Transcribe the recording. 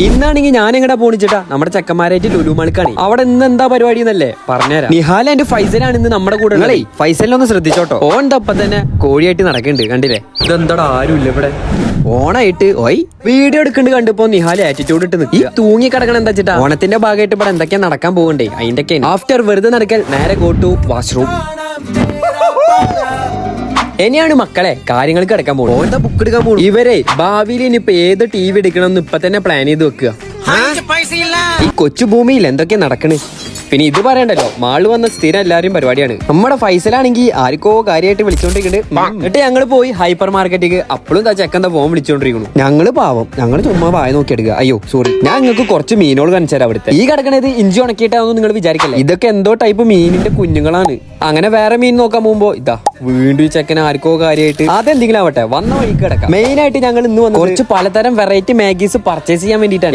ഇന്നാണെങ്കിൽ ഞാൻ എങ്ങടാ പോണിച്ചിട്ടാ നമ്മുടെ ചെക്കന്മാരായിട്ട് ലുലുമാൾക്കാണ്. അവിടെ ഇന്ന് എന്താ പരിപാടി എന്നല്ലേ പറഞ്ഞുതരാം. നിഹാൽ എന്റെ ഫൈസലാണ് ഇന്ന് നമ്മുടെ കൂടെ ഉള്ളേ. ഫൈസലിനൊന്ന് ശ്രദ്ധിച്ചോട്ടോ. ഓണ്ടപ്പം തന്നെ കോഴിയായിട്ട് നടക്കുന്നുണ്ട്, കണ്ടില്ലേ? ഇതെന്താടാ ആരുമില്ല ഇവിടെ. ഓണായിട്ട് ഓയ് വീഡിയോ എടുക്കുന്നുണ്ട് കണ്ടപ്പോ നിഹാൽ ആറ്റിറ്റ്യൂഡ് ഇട്ട് നിൽക്കും. ഈ തൂങ്ങി കിടക്കണം എന്താ വെച്ചിട്ടാ ഓണത്തിന്റെ ഭാഗമായിട്ട് ഇവിടെ എന്തൊക്കെയാ നടക്കാൻ പോകണ്ടേ അതിന്റെയൊക്കെ. ആഫ്റ്റർ വെറുതെ നടക്കൽ നേരെ ഗോ ടു വാഷ്റൂം. ഇനിയാണ് മക്കളെ കാര്യങ്ങൾ കിടക്കാൻ പോകും. ഓരോ ബുക്ക് എടുക്കാൻ പോകും. ഇവരെ ഭാവിയിൽ ഇനിയിപ്പോ ഏത് TV എടുക്കണം എന്ന് ഇപ്പൊ തന്നെ പ്ലാൻ ചെയ്ത് വെക്കുക. ഈ കൊച്ചു ഭൂമിയിൽ എന്തൊക്കെയാ നടക്കണ്. പിന്നെ ഇത് പറയണ്ടല്ലോ, മാള് വന്ന സ്ഥിരം എല്ലാവരും പരിപാടിയാണ്. നമ്മുടെ ഫൈസലാണെങ്കിൽ ആർക്കോ കാര്യമായിട്ട് വിളിച്ചോണ്ടിരിക്കുന്നുണ്ട്. എന്നിട്ട് ഞങ്ങള് പോയി ഹൈപ്പർ മാർക്കറ്റിക്ക്. അപ്പോഴും ചെക്കന്താ ഫോൺ വിളിച്ചോണ്ടിരിക്കുന്നു. ഞങ്ങള് പാവം, ഞങ്ങള് ചുമ്മാ വായ നോക്കി എടുക്കുക. അയ്യോ സോറി, ഞാൻ നിങ്ങൾക്ക് കുറച്ച് മീനുകൾ കാണിച്ചു തരാം. അവിടുത്തെ ഈ കിടക്കണത് ഇഞ്ചി ഉണക്കിയിട്ടാണെന്ന് നിങ്ങൾ വിചാരിക്കല്ലേ. ഇതൊക്കെ എന്തോ ടൈപ്പ് മീനിന്റെ കുഞ്ഞുങ്ങളാണ്. അങ്ങനെ വേറെ മീൻ നോക്കാൻ പോകുമ്പോ ഇതാ വീണ്ടും ഈ ചെക്കൻ ആർക്കോ കാര്യമായിട്ട്. അതെന്തെങ്കിലും ആവട്ടെ, വന്ന വഴിക്ക് കിടക്കാം. മെയിൻ ആയിട്ട് ഞങ്ങൾ ഇന്ന് വന്ന് കുറച്ച് പലതരം വെറൈറ്റി മാഗീസ് പർച്ചേസ് ചെയ്യാൻ വേണ്ടിയിട്ടാണ്.